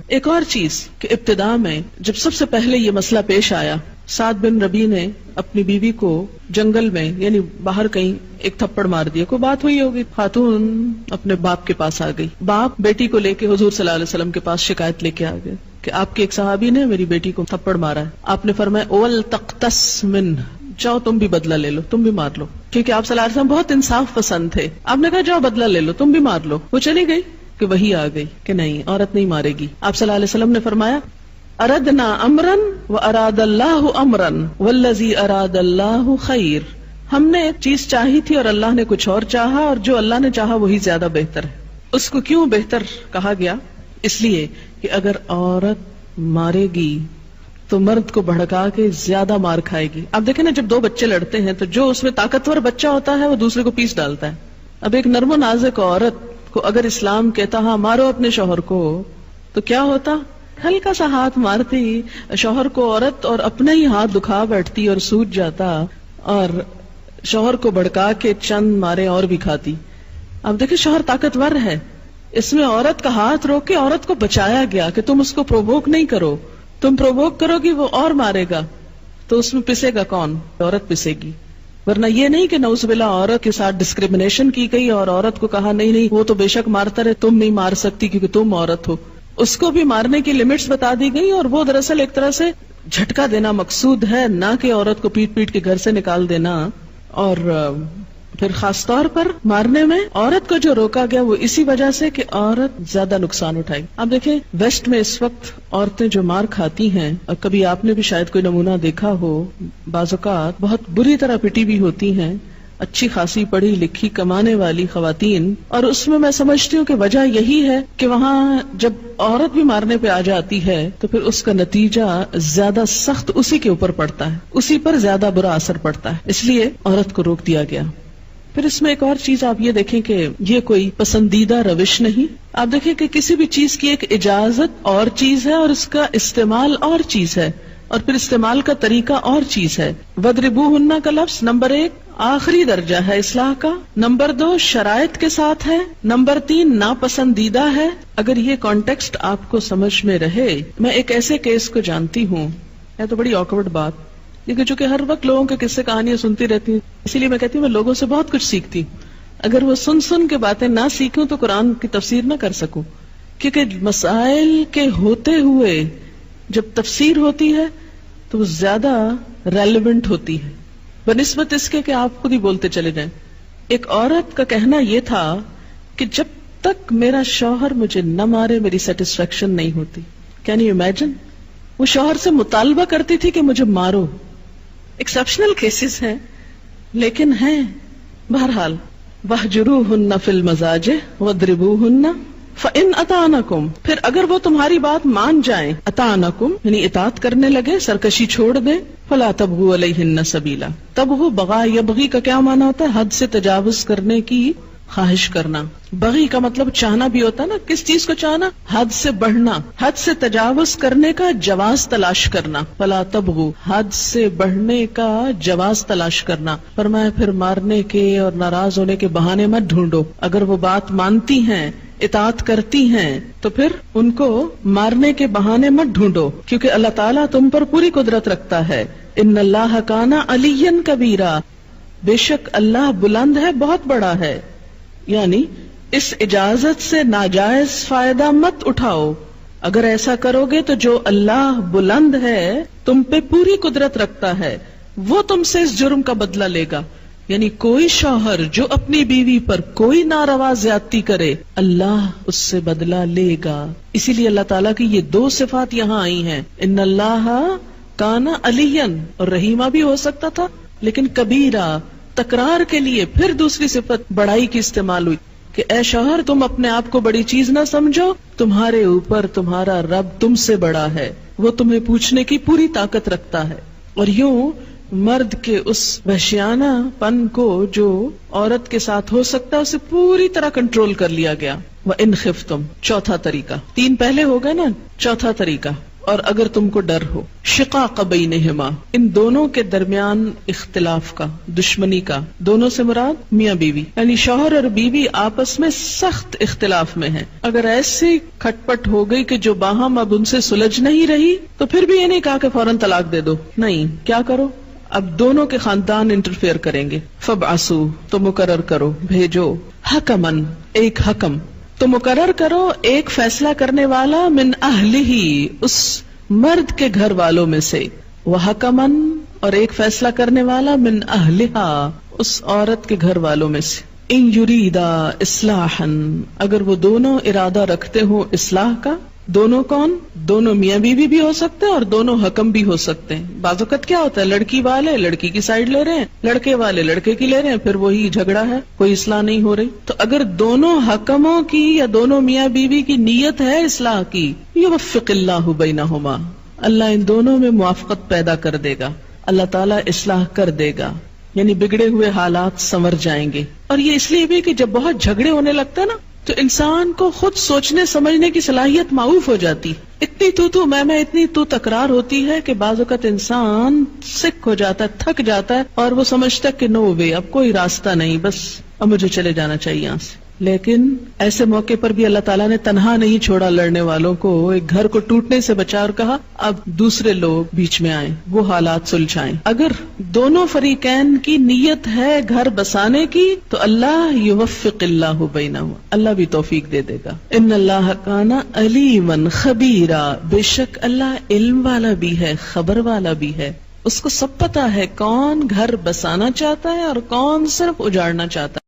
ایک اور چیز کہ ابتدا میں جب سب سے پہلے یہ مسئلہ پیش آیا، سعد بن ربیع نے اپنی بیوی کو جنگل میں یعنی باہر کہیں ایک تھپڑ مار دیا، کوئی بات ہوئی ہوگی، خاتون اپنے باپ کے پاس آ گئی، باپ بیٹی کو لے کے حضور صلی اللہ علیہ وسلم کے پاس شکایت لے کے آ گئے کہ آپ کے ایک صحابی نے میری بیٹی کو تھپڑ مارا ہے۔ آپ نے فرمایا اول تقتص من، جاؤ تم بھی بدلہ لے لو، تم بھی مار لو، کیونکہ آپ صلی اللہ علیہ وسلم بہت انصاف پسند تھے۔ آپ نے کہا جاؤ بدلہ لے لو، تم بھی مار لو۔ وہ چلی گئی کہ وہی آ گئی کہ نہیں، عورت نہیں مارے گی۔ آپ صلی اللہ علیہ وسلم نے فرمایا اردنا امرا واراد اللہ امرا والذی اراد اللہ خیر، ہم نے ایک چیز چاہی تھی اور اللہ نے کچھ اور چاہا، اور جو اللہ نے چاہا وہی زیادہ بہتر ہے۔ اس کو کیوں بہتر کہا گیا؟ اس لیے کہ اگر عورت مارے گی تو مرد کو بھڑکا کے زیادہ مار کھائے گی۔ آپ دیکھیں نا، جب دو بچے لڑتے ہیں تو جو اس میں طاقتور بچہ ہوتا ہے وہ دوسرے کو پیس ڈالتا ہے۔ اب ایک نرم و نازک عورت کو اگر اسلام کہتا ہاں مارو اپنے شوہر کو، تو کیا ہوتا؟ ہلکا سا ہاتھ مارتی شوہر کو عورت اور اپنا ہی ہاتھ دکھا بیٹھتی اور سوج جاتا، اور شوہر کو بھڑکا کے چند مارے اور بھی کھاتی۔ اب دیکھیں شوہر طاقتور ہے، اس میں عورت کا ہاتھ روک کے عورت کو بچایا گیا کہ تم اس کو پرووک نہیں کرو، تم پرووک کرو گی وہ اور مارے گا، تو اس میں پسے گا کون؟ عورت پسے گی۔ ورنہ یہ نہیں کہ نعوذ باللہ عورت کے ساتھ ڈسکریمنیشن کی گئی اور عورت کو کہا نہیں نہیں وہ تو بے شک مارتا رہے، تم نہیں مار سکتی کیونکہ تم عورت ہو۔ اس کو بھی مارنے کی لمٹس بتا دی گئی، اور وہ دراصل ایک طرح سے جھٹکا دینا مقصود ہے، نہ کہ عورت کو پیٹ پیٹ کے گھر سے نکال دینا۔ اور پھر خاص طور پر مارنے میں عورت کو جو روکا گیا وہ اسی وجہ سے کہ عورت زیادہ نقصان اٹھائے۔ آپ دیکھیں ویسٹ میں اس وقت عورتیں جو مار کھاتی ہیں، اور کبھی آپ نے بھی شاید کوئی نمونہ دیکھا ہو، بعض اوقات بہت بری طرح پٹی بھی ہوتی ہیں، اچھی خاصی پڑھی لکھی کمانے والی خواتین، اور اس میں میں سمجھتی ہوں کہ وجہ یہی ہے کہ وہاں جب عورت بھی مارنے پہ آ جاتی ہے تو پھر اس کا نتیجہ زیادہ سخت اسی کے اوپر پڑتا ہے، اسی پر زیادہ برا اثر پڑتا ہے، اس لیے عورت کو روک دیا گیا۔ پھر اس میں ایک اور چیز آپ یہ دیکھیں کہ یہ کوئی پسندیدہ روش نہیں۔ آپ دیکھیں کہ کسی بھی چیز کی ایک اجازت اور چیز ہے اور اس کا استعمال اور چیز ہے، اور پھر استعمال کا طریقہ اور چیز ہے۔ وَاضْرِبُوهُنَّ کا لفظ نمبر 1 آخری درجہ ہے اصلاح کا، نمبر 2 شرائط کے ساتھ ہے، نمبر 3 ناپسندیدہ ہے۔ اگر یہ کانٹیکسٹ آپ کو سمجھ میں رہے، میں ایک ایسے کیس کو جانتی ہوں، ہے تو بڑی آکورڈ بات، لیکن چونکہ ہر وقت لوگوں کے قصے کہانیاں سنتی رہتی ہوں، اسی لیے میں کہتی ہوں میں لوگوں سے بہت کچھ سیکھتی ہوں۔ اگر وہ سن کے باتیں نہ سیکھوں تو قرآن کی تفسیر نہ کر سکوں، کیونکہ مسائل کے ہوتے ہوئے جب تفسیر ہوتی ہے تو وہ زیادہ ریلیونٹ ہوتی ہے بنسبت اس کے کہ آپ خود ہی بولتے چلے جائیں۔ ایک عورت کا کہنا یہ تھا کہ جب تک میرا شوہر مجھے نہ مارے میری سیٹسفیکشن نہیں ہوتی۔ Can you imagine? وہ شوہر سے مطالبہ کرتی تھی کہ مجھے مارو۔ ایکسپشنل کیسز ہیں لیکن ہیں۔ بہرحال وَاهْجُرُوهُنَّ فِي الْمَضَاجِعِ وَاضْرِبُوهُنَّ فَإِنْ أَطَعْنَكُمْ، پھر اگر وہ تمہاری بات مان جائیں، اطعنکم یعنی اطاعت کرنے لگے، سرکشی چھوڑ دیں، فَلَا تَبْغُوا عَلَيْهِنَّ سَبِيلًا، تبغوا بغا، یبغی کا کیا معنی ہوتا ہے؟ حد سے تجاوز کرنے کی خواہش کرنا۔ بغی کا مطلب چاہنا بھی ہوتا ہے نا، کس چیز کو چاہنا؟ حد سے بڑھنا، حد سے تجاوز کرنے کا جواز تلاش کرنا۔ فلا تبغوا، حد سے بڑھنے کا جواز تلاش کرنا۔ فرمایا پھر مارنے کے اور ناراض ہونے کے بہانے مت ڈھونڈو۔ اگر وہ بات مانتی ہیں، اطاعت کرتی ہیں، تو پھر ان کو مارنے کے بہانے مت ڈھونڈو، کیونکہ اللہ تعالیٰ تم پر پوری قدرت رکھتا ہے۔ ان اللہ کان علیٰ کبیرا، بے شک اللہ بلند ہے، بہت بڑا ہے۔ یعنی اس اجازت سے ناجائز فائدہ مت اٹھاؤ۔ اگر ایسا کرو گے تو جو اللہ بلند ہے، تم پہ پوری قدرت رکھتا ہے، وہ تم سے اس جرم کا بدلہ لے گا۔ یعنی کوئی شوہر جو اپنی بیوی پر کوئی ناروا زیادتی کرے، اللہ اس سے بدلہ لے گا۔ اسی لیے اللہ تعالیٰ کی یہ 2 صفات یہاں آئی ہیں، ان اللہ کان علیٰ، اور رحیمہ بھی ہو سکتا تھا لیکن کبیرہ تکرار کے لیے پھر دوسری صفت بڑائی کی استعمال ہوئی کہ اے شوہر تم اپنے آپ کو بڑی چیز نہ سمجھو، تمہارے اوپر تمہارا رب تم سے بڑا ہے، وہ تمہیں پوچھنے کی پوری طاقت رکھتا ہے۔ اور یوں مرد کے اس وحشیانہ پن کو جو عورت کے ساتھ ہو سکتا ہے اسے پوری طرح کنٹرول کر لیا گیا۔ وَإِنْ خِفْتُمْ، چوتھا طریقہ، 3 پہلے ہو گئے نا، چوتھا طریقہ۔ اور اگر تم کو ڈر ہو، شقاق بینہما، ان دونوں کے درمیان اختلاف کا، دشمنی کا، دونوں سے مراد میاں بیوی، یعنی شوہر اور بیوی آپس میں سخت اختلاف میں ہیں، اگر ایسی کھٹ پٹ ہو گئی کہ جو باہم اب ان سے سلجھ نہیں رہی، تو پھر بھی یہ نہیں کہا کہ فوراً طلاق دے دو، نہیں، کیا کرو، اب دونوں کے خاندان انٹرفیئر کریں گے، فبعثوا، تو مقرر کرو، بھیجو، حکمن، ایک حکم، تو مقرر کرو ایک فیصلہ کرنے والا، من اہلہ، اس مرد کے گھر والوں میں سے، وحکمن، اور ایک فیصلہ کرنے والا، من اہلہا، اس عورت کے گھر والوں میں سے، ان یریدا اصلاحا، اگر وہ دونوں ارادہ رکھتے ہوں اصلاح کا، دونوں کون؟ دونوں میاں بیوی بھی ہو سکتے ہیں اور دونوں حکم بھی ہو سکتے ہیں۔ بعض اوقات کیا ہوتا ہے، لڑکی والے لڑکی کی سائیڈ لے رہے ہیں، لڑکے والے لڑکے کی لے رہے ہیں، پھر وہی جھگڑا ہے، کوئی اصلاح نہیں ہو رہی۔ تو اگر دونوں حکموں کی یا دونوں میاں بیوی کی نیت ہے اصلاح کی، یوفق اللہ بینہما، اللہ ان دونوں میں موافقت پیدا کر دے گا، اللہ تعالیٰ اصلاح کر دے گا، یعنی بگڑے ہوئے حالات سنور جائیں گے۔ اور یہ اس لیے بھی کہ جب بہت جھگڑے ہونے لگتے ہیں نا، تو انسان کو خود سوچنے سمجھنے کی صلاحیت معوف ہو جاتی، اتنی تو میں اتنی تو تکرار ہوتی ہے کہ بعض اوقات انسان سک ہو جاتا ہے، تھک جاتا ہے، اور وہ سمجھتا ہے کہ نو وے، اب کوئی راستہ نہیں، بس اب مجھے چلے جانا چاہیے یہاں سے۔ لیکن ایسے موقع پر بھی اللہ تعالیٰ نے تنہا نہیں چھوڑا لڑنے والوں کو، ایک گھر کو ٹوٹنے سے بچا اور کہا اب دوسرے لوگ بیچ میں آئیں، وہ حالات سلجھائیں۔ اگر دونوں فریقین کی نیت ہے گھر بسانے کی تو اللہ یوفق اللہ بینہما، اللہ بھی توفیق دے دے گا۔ ان اللہ کان علیما خبیرا، بے شک اللہ علم والا بھی ہے، خبر والا بھی ہے، اس کو سب پتا ہے کون گھر بسانا چاہتا ہے اور کون صرف اجاڑنا چاہتا ہے۔